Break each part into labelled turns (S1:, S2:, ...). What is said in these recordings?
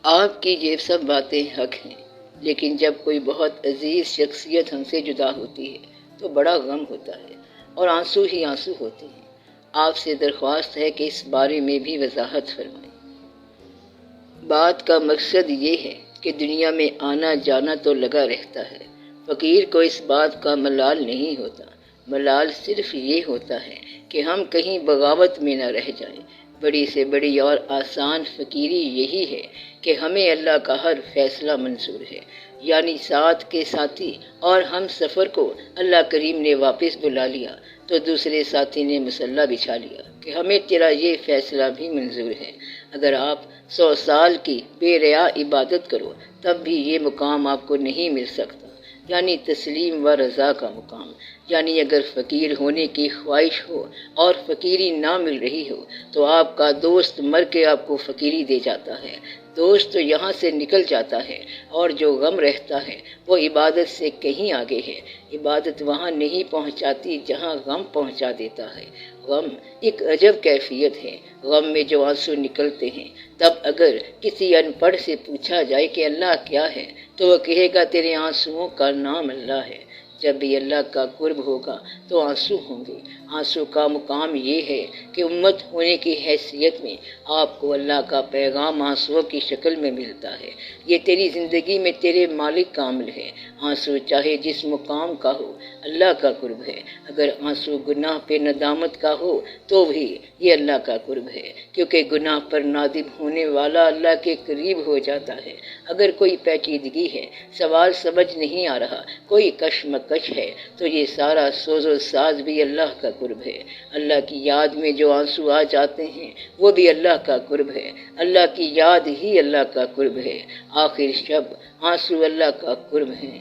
S1: آپ کی یہ سب باتیں حق ہیں، لیکن جب کوئی بہت عزیز شخصیت ہم سے جدا ہوتی ہے تو بڑا غم ہوتا ہے اور آنسو ہی آنسو ہوتے ہیں۔ آپ سے درخواست ہے کہ اس بارے میں بھی وضاحت فرمائیں۔ بات کا مقصد یہ ہے کہ دنیا میں آنا جانا تو لگا رہتا ہے، فقیر کو اس بات کا ملال نہیں ہوتا۔ ملال صرف یہ ہوتا ہے کہ ہم کہیں بغاوت میں نہ رہ جائیں۔ بڑی سے بڑی اور آسان فقیری یہی ہے کہ ہمیں اللہ کا ہر فیصلہ منظور ہے، یعنی ساتھ کے ساتھی اور ہم سفر کو اللہ کریم نے واپس بلا لیا تو دوسرے ساتھی نے مسلح بچھا لیا کہ ہمیں تیرا یہ فیصلہ بھی منظور ہے۔ اگر آپ 100 سال کی بے ریا عبادت کرو تب بھی یہ مقام آپ کو نہیں مل سکتا، یعنی تسلیم و رضا کا مقام۔ یعنی اگر فقیر ہونے کی خواہش ہو اور فقیری نہ مل رہی ہو تو آپ کا دوست مر کے آپ کو فقیری دے جاتا ہے، دوست تو یہاں سے نکل جاتا ہے، اور جو غم رہتا ہے وہ عبادت سے کہیں آگے ہے۔ عبادت وہاں نہیں پہنچاتی جہاں غم پہنچا دیتا ہے۔ غم ایک عجب کیفیت ہے۔ غم میں جو آنسو نکلتے ہیں، تب اگر کسی ان پڑھ سے پوچھا جائے کہ اللہ کیا ہے تو وہ کہے گا تیرے آنسوؤں کا نام اللہ ہے۔ جب بھی اللہ کا قرب ہوگا تو آنسو ہوں گے۔ آنسو کا مقام یہ ہے کہ امت ہونے کی حیثیت میں آپ کو اللہ کا پیغام آنسوؤں کی شکل میں ملتا ہے۔ یہ تیری زندگی میں تیرے مالک کا عمل ہے۔ آنسو چاہے جس مقام کا ہو، اللہ کا قرب ہے۔ اگر آنسو گناہ پہ ندامت کا ہو تو بھی یہ اللہ کا قرب ہے، کیونکہ گناہ پر نادم ہونے والا اللہ کے قریب ہو جاتا ہے۔ اگر کوئی پیچیدگی ہے، سوال سمجھ نہیں آ رہا، کوئی کشمکش ہے، تو یہ سارا سوز و ساز بھی اللہ کا قرب ہے۔ اللہ کی یاد میں جو آنسو آ جاتے ہیں وہ بھی اللہ کا قرب ہے۔ اللہ کی یاد ہی اللہ کا قرب ہے۔ آخر شب آنسو اللہ کا قرب ہیں۔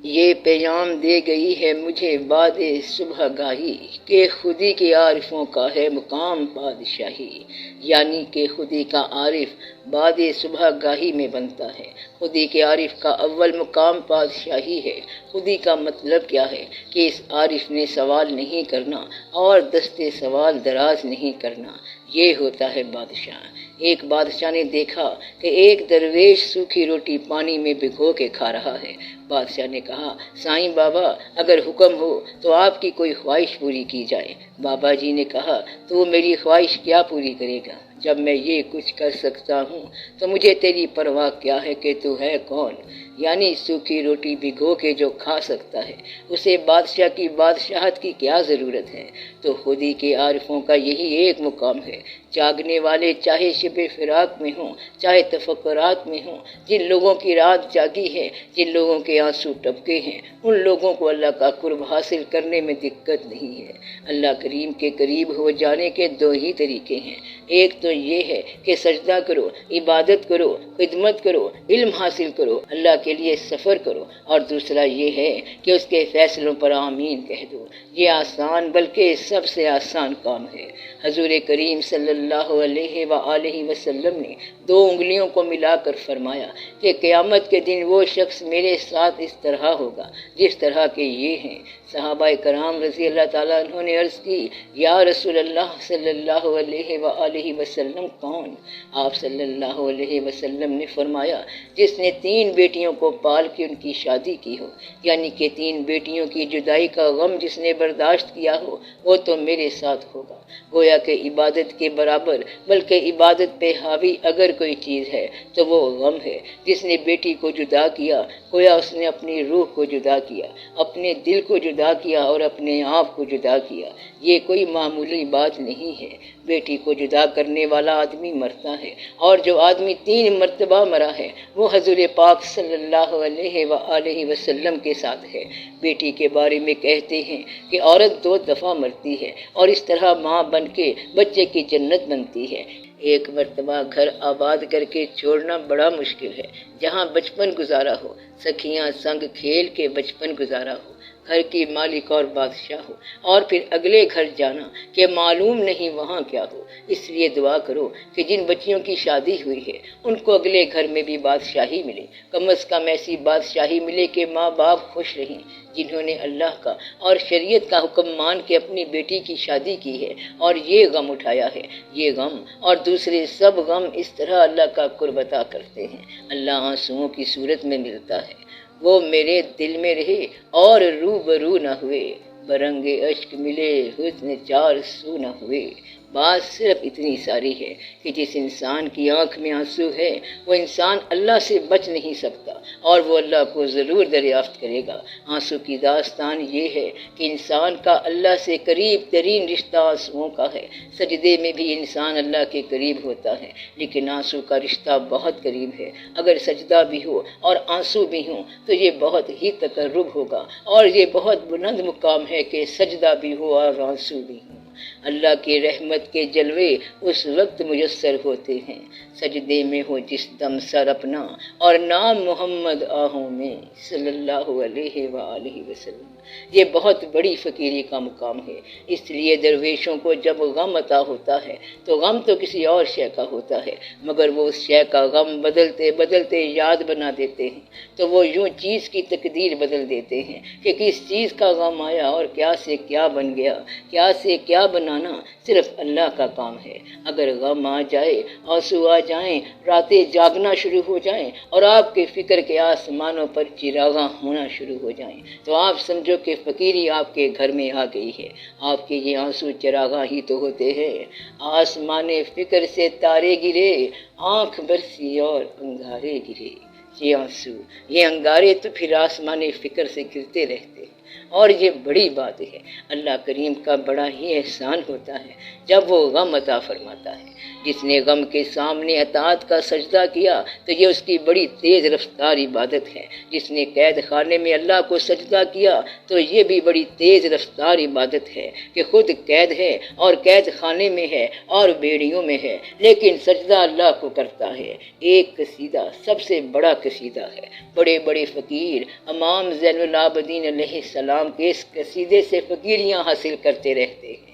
S1: یہ پیغام دے گئی ہے مجھے باد صبح گاہی کہ خودی کے عارفوں کا ہے مقام بادشاہی، یعنی کہ خودی کا عارف باد صبح گاہی میں بنتا ہے۔ خودی کے عارف کا اول مقام بادشاہی ہے۔ خودی کا مطلب کیا ہے کہ اس عارف نے سوال نہیں کرنا اور دستے سوال دراز نہیں کرنا، یہ ہوتا ہے بادشاہ۔ ایک بادشاہ نے دیکھا کہ ایک درویش سوکھی روٹی پانی میں بھگو کے کھا رہا ہے۔ بادشاہ نے کہا سائیں بابا اگر حکم ہو تو آپ کی کوئی خواہش پوری کی جائے۔ بابا جی نے کہا تو میری خواہش کیا پوری کرے گا؟ جب میں یہ کچھ کر سکتا ہوں تو مجھے تیری پرواہ کیا ہے کہ تو ہے کون؟ یعنی سوکھی روٹی بھگو کے جو کھا سکتا ہے اسے بادشاہ کی بادشاہت کی کیا ضرورت ہے؟ تو خودی کے عارفوں کا یہی ایک مقام ہے۔ جاگنے والے چاہے شب فراق میں ہوں چاہے تفکرات میں ہوں، جن لوگوں کی رات جاگی ہے، جن لوگوں کے آنسو ٹپکے ہیں، ان لوگوں کو اللہ کا قرب حاصل کرنے میں دقت نہیں ہے۔ اللہ کریم کے قریب ہو جانے کے دو ہی طریقے ہیں۔ ایک تو یہ ہے کہ سجدہ کرو، عبادت کرو، خدمت کرو، علم حاصل کرو، اللہ کے لیے سفر کرو، اور دوسرا یہ ہے کہ اس کے فیصلوں پر آمین کہہ دو۔ یہ آسان بلکہ سب سے آسان کام ہے۔ حضور کریم صلی اللہ علیہ وآلہ وسلم نے 2 انگلیوں کو ملا کر فرمایا کہ قیامت کے دن وہ شخص میرے ساتھ اس طرح ہوگا جس طرح کے یہ ہیں۔ صحابہ کرام رضی اللہ تعالیٰ عنہ نے عرض کی یا رسول اللہ صلی اللہ علیہ وآلہ وسلم کون؟ آپ صلی اللہ علیہ وسلم نے فرمایا جس نے 3 بیٹیوں کو پال کے ان کی شادی کی ہو، یعنی کہ 3 بیٹیوں کی جدائی کا غم جس نے برداشت کیا ہو وہ تو میرے ساتھ ہوگا۔ گویا کہ عبادت کے برابر بلکہ عبادت پہ حاوی اگر کوئی چیز ہے تو وہ غم ہے۔ جس نے بیٹی کو جدا کیا گویا اس نے اپنی روح کو جدا کیا، اپنے دل کو جدا کیا اور اپنے آپ کو جدا کیا۔ یہ کوئی معمولی بات نہیں ہے۔ بیٹی کو جدا کرنے والا آدمی مرتا ہے، اور جو آدمی 3 مرتبہ مرا ہے وہ حضور پاک صلی اللہ علیہ وآلہ وسلم کے ساتھ ہے۔ بیٹی کے بارے میں کہتے ہیں کہ عورت 2 دفعہ مرتی ہے اور اس طرح ماں بن کے بچے کی جنت بنتی ہے۔ ایک مرتبہ گھر آباد کر کے چھوڑنا بڑا مشکل ہے، جہاں بچپن گزارا ہو، سکھیاں سنگ کھیل کے بچپن گزارا ہو، گھر کی مالک اور بادشاہ ہو، اور پھر اگلے گھر جانا کہ معلوم نہیں وہاں کیا ہو۔ اس لیے دعا کرو کہ جن بچیوں کی شادی ہوئی ہے ان کو اگلے گھر میں بھی بادشاہی ملے، کم از کم ایسی بادشاہی ملے کہ ماں باپ خوش رہیں، جنہوں نے اللہ کا اور شریعت کا حکم مان کے اپنی بیٹی کی شادی کی ہے اور یہ غم اٹھایا ہے۔ یہ غم اور دوسرے سب غم اس طرح اللہ کا قرب عطا کرتے ہیں، اللہ آنسوؤں کی صورت میں ملتا ہے۔ وہ میرے دل میں رہے اور روبرو نہ ہوئے، برنگ اشک ملے حسن چار سو نہ ہوئے۔ بات صرف اتنی ساری ہے کہ جس انسان کی آنکھ میں آنسو ہے وہ انسان اللہ سے بچ نہیں سکتا اور وہ اللہ کو ضرور دریافت کرے گا۔ آنسو کی داستان یہ ہے کہ انسان کا اللہ سے قریب ترین رشتہ آنسوؤں کا ہے۔ سجدے میں بھی انسان اللہ کے قریب ہوتا ہے، لیکن آنسو کا رشتہ بہت قریب ہے۔ اگر سجدہ بھی ہو اور آنسو بھی ہوں تو یہ بہت ہی تقرب ہوگا، اور یہ بہت بلند مقام ہے کہ سجدہ بھی ہو اور آنسو بھی ہوں۔ اللہ کی رحمت کے جلوے اس وقت میسر ہوتے ہیں سجدے میں ہو جس دم سر اپنا، اور نام محمد آہوں میں صلی اللہ علیہ وآلہ وسلم۔ یہ بہت بڑی فقیری کا مقام ہے، اس لیے درویشوں کو جب غم عطا ہوتا ہے تو غم تو کسی اور شے کا ہوتا ہے، مگر وہ اس شے کا غم بدلتے بدلتے یاد بنا دیتے ہیں، تو وہ یوں چیز کی تقدیر بدل دیتے ہیں کہ کس چیز کا غم آیا اور کیا سے کیا بن گیا۔ کیا سے کیا بنانا صرف اللہ کا کام ہے۔ اگر غم آ جائے، آنسو آ جائیں، راتیں جاگنا شروع ہو جائیں اور آپ کے فکر کے آسمانوں پر چراغاں ہونا شروع ہو جائیں، تو آپ سمجھو کہ فقیری آپ کے گھر میں آ گئی ہے۔ آپ کے یہ آنسو چراغاں ہی تو ہوتے ہیں۔ آسمان فکر سے تارے گرے، آنکھ برسی اور انگارے گرے۔ یہ آنسو، یہ انگارے تو پھر آسمان فکر سے گرتے رہتے ہیں۔ اور یہ بڑی بات ہے، اللہ کریم کا بڑا ہی احسان ہوتا ہے جب وہ غم عطا فرماتا ہے۔ جس نے غم کے سامنے اطاعت کا سجدہ کیا تو یہ اس کی بڑی تیز رفتار عبادت ہے۔ جس نے قید خانے میں اللہ کو سجدہ کیا تو یہ بھی بڑی تیز رفتار عبادت ہے کہ خود قید ہے اور قید خانے میں ہے اور بیڑیوں میں ہے، لیکن سجدہ اللہ کو کرتا ہے۔ ایک قصیدہ سب سے بڑا قصیدہ ہے۔ بڑے بڑے فقیر امام زین العابدین علیہ السلام کے اس قصیدے سے فقیریاں حاصل کرتے رہتے ہیں۔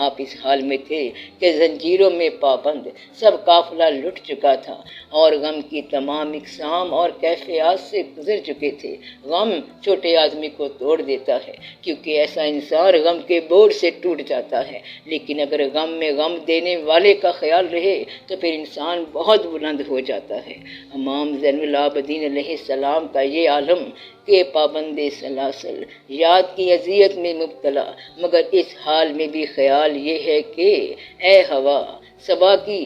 S1: آپ اس حال میں تھے کہ زنجیروں میں پابند سب قافلہ لٹ چکا تھا اور غم کی تمام اقسام اور کیفیات سے گزر چکے تھے۔ غم چھوٹے آدمی کو توڑ دیتا ہے، کیونکہ ایسا انسان غم کے بوجھ سے ٹوٹ جاتا ہے، لیکن اگر غم میں غم دینے والے کا خیال رہے تو پھر انسان بہت بلند ہو جاتا ہے۔ امام زین العابدین علیہ السلام کا یہ عالم کہ پابند سلاسل یاد کی اذیت میں مبتلا، مگر اس حال میں بھی خیال یہ ہے کہ اے ہوا صبا کی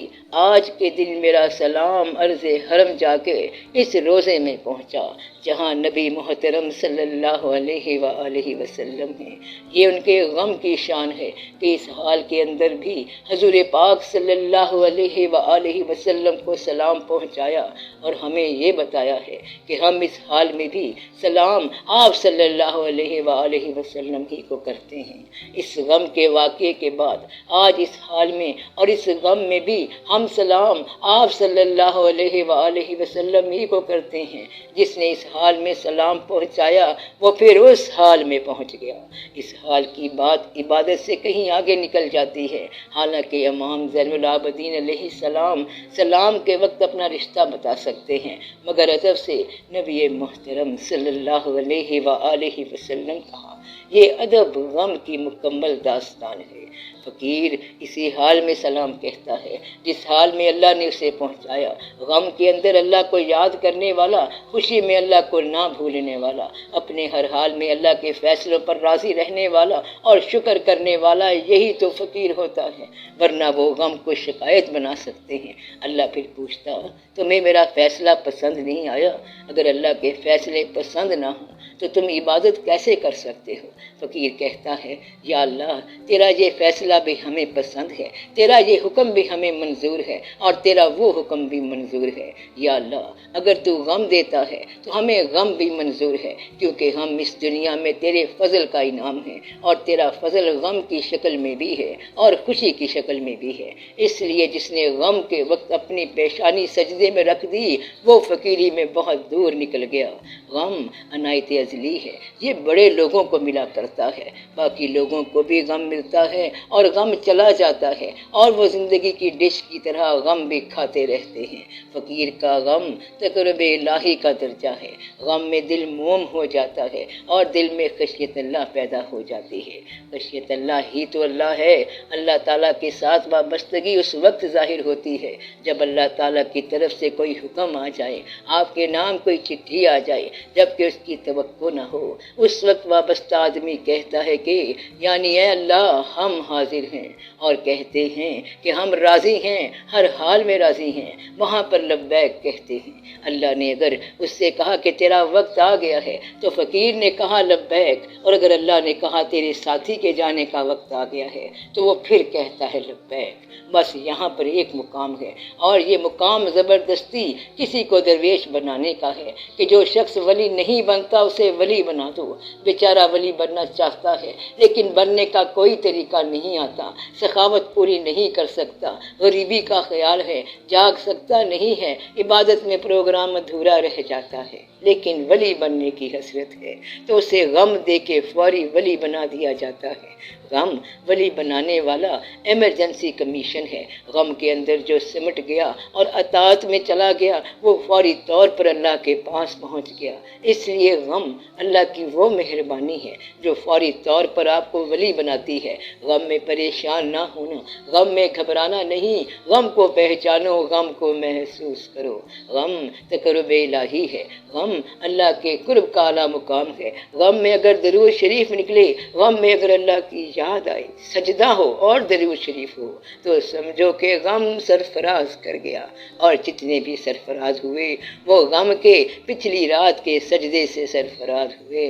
S1: آج کے دن میرا سلام عرض حرم جا کے اس روزے میں پہنچا جہاں نبی محترم صلی اللہ علیہ وآلہ وسلم ہیں۔ یہ ان کے غم کی شان ہے کہ اس حال کے اندر بھی حضور پاک صلی اللہ علیہ وآلہ وسلم کو سلام پہنچایا، اور ہمیں یہ بتایا ہے کہ ہم اس حال میں بھی سلام آپ صلی اللہ علیہ وآلہ وسلم ہی کو کرتے ہیں۔ اس غم کے واقعے کے بعد آج اس حال میں اور اس غم میں بھی ہم سلام آپ صلی اللہ علیہ وآلہ وسلم ہی کو کرتے ہیں۔ جس نے اس حال میں سلام پہنچایا وہ پھر اس حال میں پہنچ گیا۔ اس حال کی بات عبادت سے کہیں آگے نکل جاتی ہے، حالانکہ امام زین العابدین علیہ السلام سلام کے وقت اپنا رشتہ بتا سکتے ہیں، مگر ادب سے نبی محترم صلی اللہ علیہ وآلہ وسلم کہا۔ یہ ادب غم کی مکمل داستان ہے۔ فقیر اسی حال میں سلام کہتا ہے جس حال میں اللہ نے اسے پہنچایا۔ غم کے اندر اللہ کو یاد کرنے والا، خوشی میں اللہ کو نہ بھولنے والا، اپنے ہر حال میں اللہ کے فیصلوں پر راضی رہنے والا اور شکر کرنے والا، یہی تو فقیر ہوتا ہے، ورنہ وہ غم کو شکایت بنا سکتے ہیں۔ اللہ پھر پوچھتا تمہیں میرا فیصلہ پسند نہیں آیا؟ اگر اللہ کے فیصلے پسند نہ ہوں تو تم عبادت کیسے کر سکتے ہو؟ فقیر کہتا ہے یا اللہ تیرا یہ فیصلہ بھی ہمیں پسند ہے، تیرا یہ حکم بھی ہمیں منظور منظور ہے اور تیرا وہ حکم بھی منظور ہے۔ یا اللہ اگر تو غم دیتا ہے تو ہمیں غم بھی منظور ہے، کیونکہ ہم اس دنیا میں تیرے فضل کا انعام ہیں، اور تیرا فضل غم کی شکل میں بھی ہے اور خوشی کی شکل میں بھی ہے۔ اس لیے جس نے غم کے وقت اپنی پیشانی سجدے میں رکھ دی وہ فقیری میں بہت دور نکل گیا۔ غم عنایت ازلی ہے، یہ بڑے لوگوں کو ملا کرتا ہے، باقی لوگوں کو بھی غم ملتا ہے اور غم چلا جاتا ہے، اور وہ زندگی کی ڈش کی طرح غم بھی کھاتے رہتے ہیں۔ فقیر کا غم تقرب الہی کا درجہ ہے، غم میں دل موم ہو جاتا ہے اور دل میں خشیت اللہ پیدا ہو جاتی ہے۔ خشیت اللہ ہی تو اللہ ہے۔ اللہ تعالیٰ کے ساتھ وابستگی اس وقت ظاہر ہوتی ہے جب اللہ تعالیٰ کی طرف سے کوئی حکم آ جائے، آپ کے نام کوئی چٹھی آ جائے، جبکہ اس کی توقع نہ ہو۔ اس وقت وابستہ آدمی کہتا ہے کہ یعنی اے اللہ ہم حاضر ہیں، اور کہتے ہیں کہ ہم راضی ہیں، ہر حال میں راضی ہیں، وہاں پر لبیک کہتے ہیں۔ اللہ نے اگر اس سے کہا کہ تیرا وقت آ گیا ہے تو فقیر نے کہا لبیک، اور اگر اللہ نے کہا تیرے ساتھی کے جانے کا وقت آ گیا ہے تو وہ پھر کہتا ہے لبیک۔ بس یہاں پر ایک مقام ہے، اور یہ مقام زبردستی کسی کو درویش بنانے کا ہے کہ جو شخص ولی نہیں بنتا اسے ولی بنا دو۔ بیچارہ ولی بننا چاہتا ہے لیکن بننے کا کوئی طریقہ نہیں آتا، سخاوت پوری نہیں کر سکتا، غریبی کا خیال ہے، جاگ سکتا نہیں ہے، عبادت میں پروگرام ادھورا رہ جاتا ہے، لیکن ولی بننے کی حسرت ہے تو اسے غم دے کے فوری ولی بنا دیا جاتا ہے۔ غم ولی بنانے والا ایمرجنسی کمیشن ہے۔ غم کے اندر جو سمٹ گیا اور اطاعت میں چلا گیا وہ فوری طور پر اللہ کے پاس پہنچ گیا۔ اس لیے غم اللہ کی وہ مہربانی ہے جو فوری طور پر آپ کو ولی بناتی ہے۔ غم میں پریشان نہ ہونا، غم میں گھبرانا نہیں، غم کو پہچانو، غم کو محسوس کرو۔ غم تقرب الہی ہے، غم اللہ کے قرب کا اعلیٰ مقام ہے۔ غم میں اگر درود شریف نکلے، غم میں اگر اللہ کی یاد آئی، سجدہ ہو اور درود شریف ہو تو سمجھو کہ غم سرفراز کر گیا، اور جتنے بھی سرفراز ہوئے وہ غم کے پچھلی رات کے سجدے سے سرفراز ہوئے۔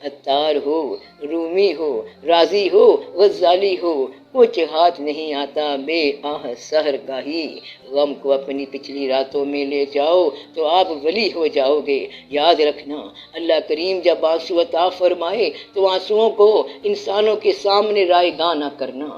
S1: عطار ہو، رومی ہو، راضی ہو، غزالی ہو، کچھ ہاتھ نہیں آتا بے آہ سحر گاہی۔ غم کو اپنی پچھلی راتوں میں لے جاؤ تو آپ ولی ہو جاؤ گے۔ یاد رکھنا اللہ کریم جب آنسو عطا فرمائے تو آنسوؤں کو انسانوں کے سامنے رائیگاں نہ کرنا،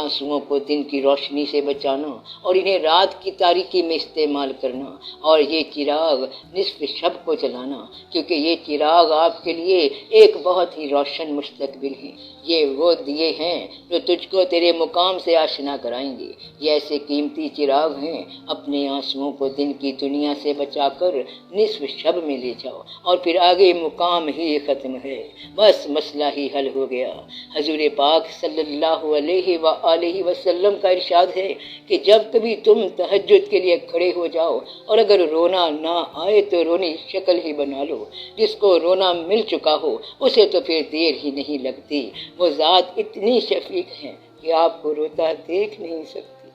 S1: آنسوؤں کو دن کی روشنی سے بچانا اور انہیں رات کی تاریکی میں استعمال کرنا، اور یہ چراغ نصف شب کو جلانا، کیونکہ یہ چراغ آپ کے لیے ایک بہت ہی روشن مستقبل ہے۔ یہ وہ دیے ہیں جو تجھ کو تیرے مقام سے آشنا کرائیں گے۔ یہ ایسے قیمتی چراغ ہیں، اپنے آنسوؤں کو دن کی دنیا سے بچا کر نصف شب میں لے جاؤ، اور پھر آگے مقام ہی ختم ہے، بس مسئلہ ہی حل ہو گیا۔ حضور پاک صلی اللہ علیہ وآلہ وسلم کا ارشاد ہے کہ جب کبھی تم تہجد کے لیے کھڑے ہو جاؤ اور اگر رونا نہ آئے تو رونی شکل ہی بنا لو۔ جس کو رونا مل چکا ہو اسے تو پھر دیر ہی نہیں لگتی، وہ ذات اتنی شفیق ہے کہ آپ کو روتا دیکھ نہیں سکتی،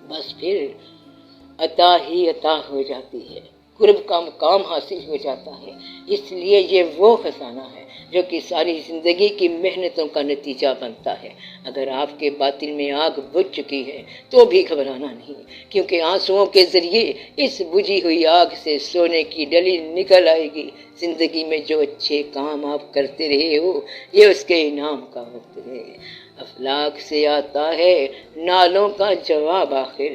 S1: بس پھر عطا ہی عطا ہو جاتی ہے، قرب کا مقام حاصل ہو جاتا ہے۔ اس لیے یہ وہ خزانہ ہے جو کہ ساری زندگی کی محنتوں کا نتیجہ بنتا ہے۔ اگر آپ کے باطن میں آگ بجھ چکی ہے تو بھی گھبرانا نہیں، کیونکہ آنسوؤں کے ذریعے اس بجھی ہوئی آگ سے سونے کی ڈلی نکل آئے گی۔ زندگی میں جو اچھے کام آپ کرتے رہے ہو یہ اس کے انعام کا وقت ہے۔ افلاک سے آتا ہے نالوں کا جواب، آخر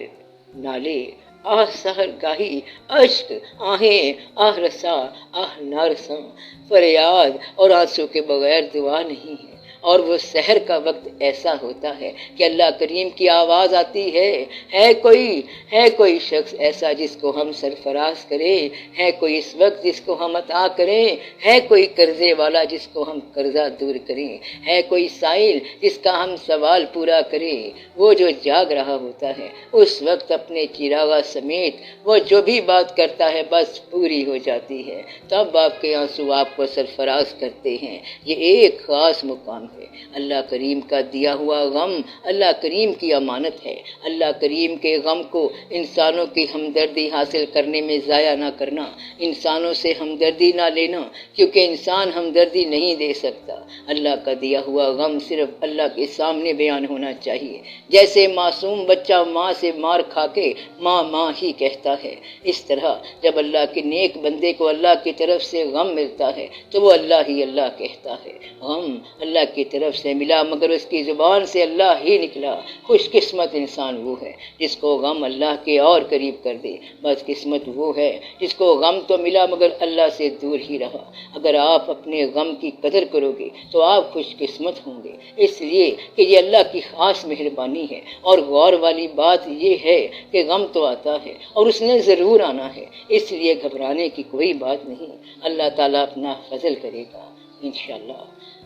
S1: نالے آہ سحر گاہی، اشک آہیں آہ رسا آہ نارساں، فریاد اور آنسو کے بغیر دعا نہیں ہے۔ اور وہ سحر کا وقت ایسا ہوتا ہے کہ اللہ کریم کی آواز آتی ہے کوئی شخص ایسا جس کو ہم سرفراز کریں، ہے کوئی اس وقت جس کو ہم عطا کریں، ہے کوئی قرضے والا جس کو ہم قرضہ دور کریں، ہے کوئی سائل جس کا ہم سوال پورا کریں۔ وہ جو جاگ رہا ہوتا ہے اس وقت اپنے چراغا سمیت وہ جو بھی بات کرتا ہے بس پوری ہو جاتی ہے، تب آپ کے آنسو آپ کو سرفراز کرتے ہیں۔ یہ ایک خاص مقام ہے۔ ہے۔ اللہ کریم کا دیا ہوا غم اللہ کریم کی امانت ہے۔ اللہ کریم کے غم کو انسانوں کی ہمدردی حاصل کرنے میں ضائع نہ کرنا، انسانوں سے ہمدردی نہ لینا، کیونکہ انسان ہمدردی نہیں دے سکتا۔ اللہ کا دیا ہوا غم صرف اللہ کے سامنے بیان ہونا چاہیے، جیسے معصوم بچہ ماں سے مار کھا کے ماں ماں ہی کہتا ہے، اس طرح جب اللہ کے نیک بندے کو اللہ کی طرف سے غم ملتا ہے تو وہ اللہ ہی اللہ کہتا ہے۔ غم اللہ کی طرف سے ملا مگر اس کی زبان سے اللہ ہی نکلا۔ خوش قسمت انسان وہ ہے جس کو غم اللہ کے اور قریب کر دے، بد قسمت وہ ہے جس کو غم تو ملا مگر اللہ سے دور ہی رہا۔ اگر آپ اپنے غم کی قدر کرو گے تو آپ خوش قسمت ہوں گے، اس لیے کہ یہ اللہ کی خاص مہربانی ہے۔ اور غور والی بات یہ ہے کہ غم تو آتا ہے اور اس نے ضرور آنا ہے، اس لیے گھبرانے کی کوئی بات نہیں۔ اللہ تعالیٰ اپنا فضل کرے گا انشاءاللہ۔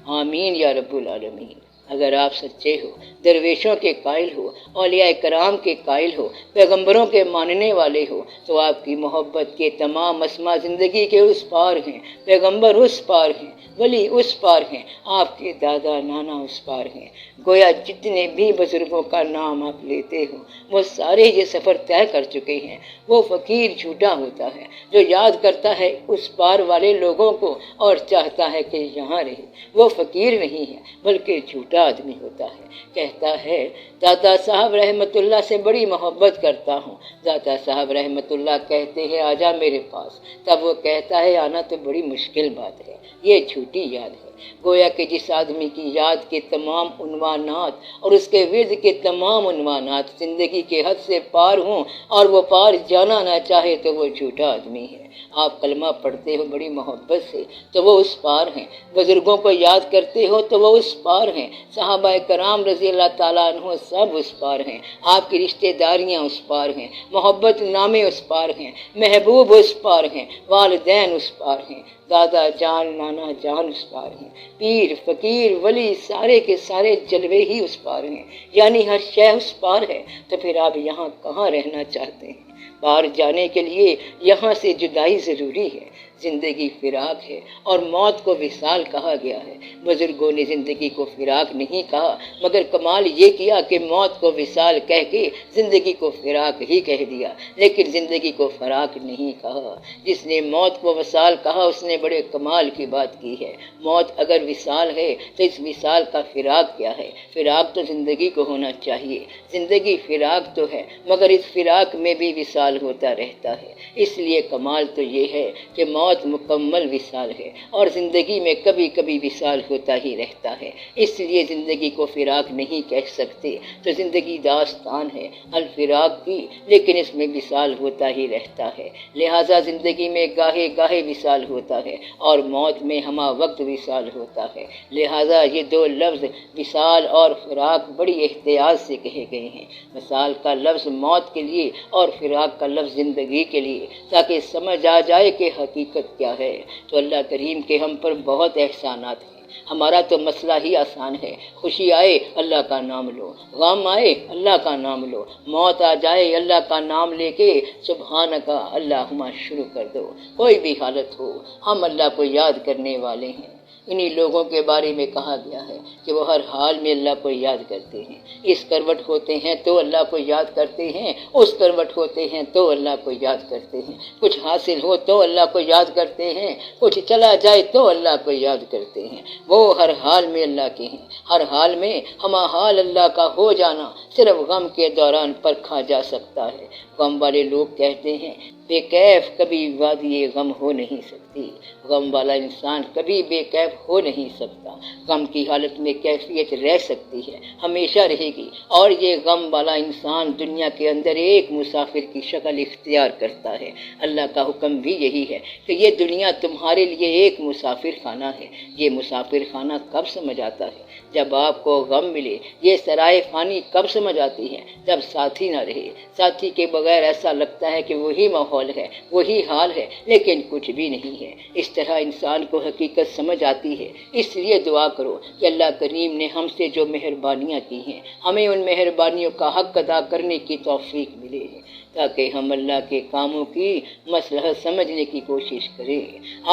S1: آمین یا رب العالمین۔ اگر آپ سچے ہو، درویشوں کے قائل ہو، اولیاء کرام کے قائل ہو، پیغمبروں کے ماننے والے ہو، تو آپ کی محبت کے تمام اسما زندگی کے اس پار ہیں۔ پیغمبر اس پار ہیں، ولی اس پار ہیں، آپ کے دادا نانا اس پار ہیں۔ گویا جتنے بھی بزرگوں کا نام آپ لیتے ہو وہ سارے یہ سفر طے کر چکے ہیں۔ وہ فقیر جھوٹا ہوتا ہے جو یاد کرتا ہے اس پار والے لوگوں کو اور چاہتا ہے کہ یہاں رہے، وہ فقیر نہیں ہے بلکہ جھوٹا آدمی ہوتا ہے۔ کہتا ہے دادا صاحب رحمت اللہ سے بڑی محبت کرتا ہوں۔ دادا صاحب رحمت اللہ کہتے ہیں آجا میرے پاس، تب وہ کہتا ہے آنا تو بڑی مشکل بات ہے، یہ جھوٹی یاد ہے۔ گویا کہ جس آدمی کی یاد کے تمام عنوانات اور اس کے ورد کے تمام عنوانات زندگی کے حد سے پار ہوں اور وہ پار جانا نہ چاہے تو وہ جھوٹا آدمی ہے۔ آپ کلمہ پڑھتے ہو بڑی محبت سے تو وہ اس پار ہیں، بزرگوں کو یاد کرتے ہو تو وہ اس پار ہیں، صحابہ کرام رضی اللہ تعالیٰ عنہ سب اس پار ہیں، آپ کی رشتہ داریاں اس پار ہیں، محبت نامے اس پار ہیں، محبوب اس پار ہیں، والدین اس پار ہیں، دادا جان نانا جان اس پار ہیں، پیر فقیر ولی سارے کے سارے جلوے ہی اس پار ہیں، یعنی ہر شے اس پار ہے۔ تو پھر آپ یہاں کہاں رہنا چاہتے ہیں؟ پار جانے کے لیے یہاں سے جدائی ضروری ہے۔ زندگی فراق ہے اور موت کو وصال کہا گیا ہے۔ بزرگوں نے زندگی کو فراق نہیں کہا مگر کمال یہ کیا کہ موت کو وصال کہہ کے زندگی کو فراق ہی کہہ دیا، لیکن زندگی کو فراق نہیں کہا۔ جس نے موت کو وصال کہا اس نے بڑے کمال کی بات کی ہے۔ موت اگر وصال ہے تو اس وصال کا فراق کیا ہے؟ فراق تو زندگی کو ہونا چاہیے۔ زندگی فراق تو ہے مگر اس فراق میں بھی وصال ہوتا رہتا ہے، اس لیے کمال تو یہ ہے کہ موت مکمل وصال ہے اور زندگی میں کبھی کبھی وصال ہوتا ہی رہتا ہے، اس لیے زندگی کو فراق نہیں کہہ سکتے۔ تو زندگی داستان ہے الفراق کی، لیکن اس میں وصال ہوتا ہی رہتا ہے، لہٰذا زندگی میں گاہے گاہے وصال ہوتا ہے اور موت میں ہمہ وقت وصال ہوتا ہے، لہٰذا یہ دو لفظ وصال اور فراق بڑی احتیاط سے کہے گئے ہیں۔ وصال کا لفظ موت کے لیے اور فراق کا لفظ زندگی کے لیے، تاکہ سمجھ آ جائے کہ حقیقت کیا ہے۔ تو اللہ کریم کے ہم پر بہت احسانات ہیں۔ ہمارا تو مسئلہ ہی آسان ہے، خوشی آئے اللہ کا نام لو، غم آئے اللہ کا نام لو، موت آ جائے اللہ کا نام لے کے سبحانک اللہم شروع کر دو۔ کوئی بھی حالت ہو ہم اللہ کو یاد کرنے والے ہیں۔ انہی لوگوں کے بارے میں کہا گیا ہے کہ وہ ہر حال میں اللہ کو یاد کرتے ہیں، اس کروٹ ہوتے ہیں تو اللہ کو یاد کرتے ہیں، اس کروٹ ہوتے ہیں تو اللہ کو یاد کرتے ہیں، کچھ حاصل ہو تو اللہ کو یاد کرتے ہیں، کچھ چلا جائے تو اللہ کو یاد کرتے ہیں۔ وہ ہر حال میں اللہ کے ہیں، ہر حال میں ہمہ حال اللہ کا ہو جانا صرف غم کے دوران پرکھا جا سکتا ہے۔ غم والے لوگ کہتے ہیں بے کیف کبھی وادی غم ہو نہیں سکتی، غم والا انسان کبھی بے کیف ہو نہیں سکتا۔ غم کی حالت میں کیفیت رہ سکتی ہے، ہمیشہ رہے گی، اور یہ غم والا انسان دنیا کے اندر ایک مسافر کی شکل اختیار کرتا ہے۔ اللہ کا حکم بھی یہی ہے کہ یہ دنیا تمہارے لیے ایک مسافر خانہ ہے۔ یہ مسافر خانہ کب سمجھ آتا ہے؟ جب آپ کو غم ملے۔ یہ سرائے فانی کب سمجھ آتی ہے؟ جب ساتھی نہ رہے۔ ساتھی کے بغیر ایسا لگتا ہے کہ وہی ماحول ہے، وہی حال ہے، لیکن کچھ بھی نہیں ہے۔ اس طرح انسان کو حقیقت سمجھ آتی ہے۔ اس لیے دعا کرو کہ اللہ کریم نے ہم سے جو مہربانیاں کی ہیں ہمیں ان مہربانیوں کا حق ادا کرنے کی توفیق ملے، تاکہ ہم اللہ کے کاموں کی مصلحت سمجھنے کی کوشش کریں۔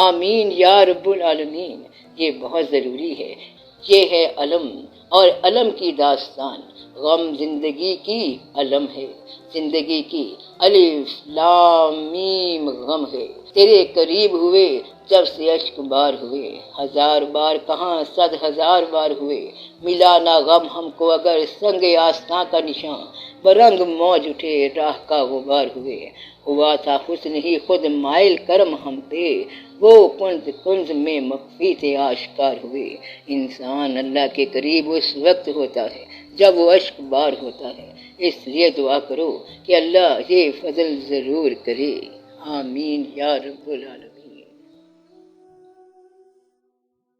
S1: آمین یا رب العالمین۔ یہ بہت ضروری ہے یہ ہے علم اور علم کی داستان، غم زندگی کی علم ہے، زندگی کی الف لام میم غم ہے۔ تیرے قریب ہوئے جب سے اشک بار ہوئے، ہزار بار کہاں 100,000 بار ہوئے، ملا نہ غم ہم کو اگر سنگ آستاں کا نشاں، برنگ موج اٹھے راہ کا غبار ہوئے، ہوا تھا حسن ہی خود مائل کرم ہم پہ، وہ کنز کنز میں مخفی تھے آشکار ہوئے۔ انسان اللہ کے قریب اس وقت ہوتا ہے جب وہ اشک بار ہوتا ہے، اس لیے دعا کرو کہ اللہ یہ فضل ضرور کرے، آمین یا رب العالمین۔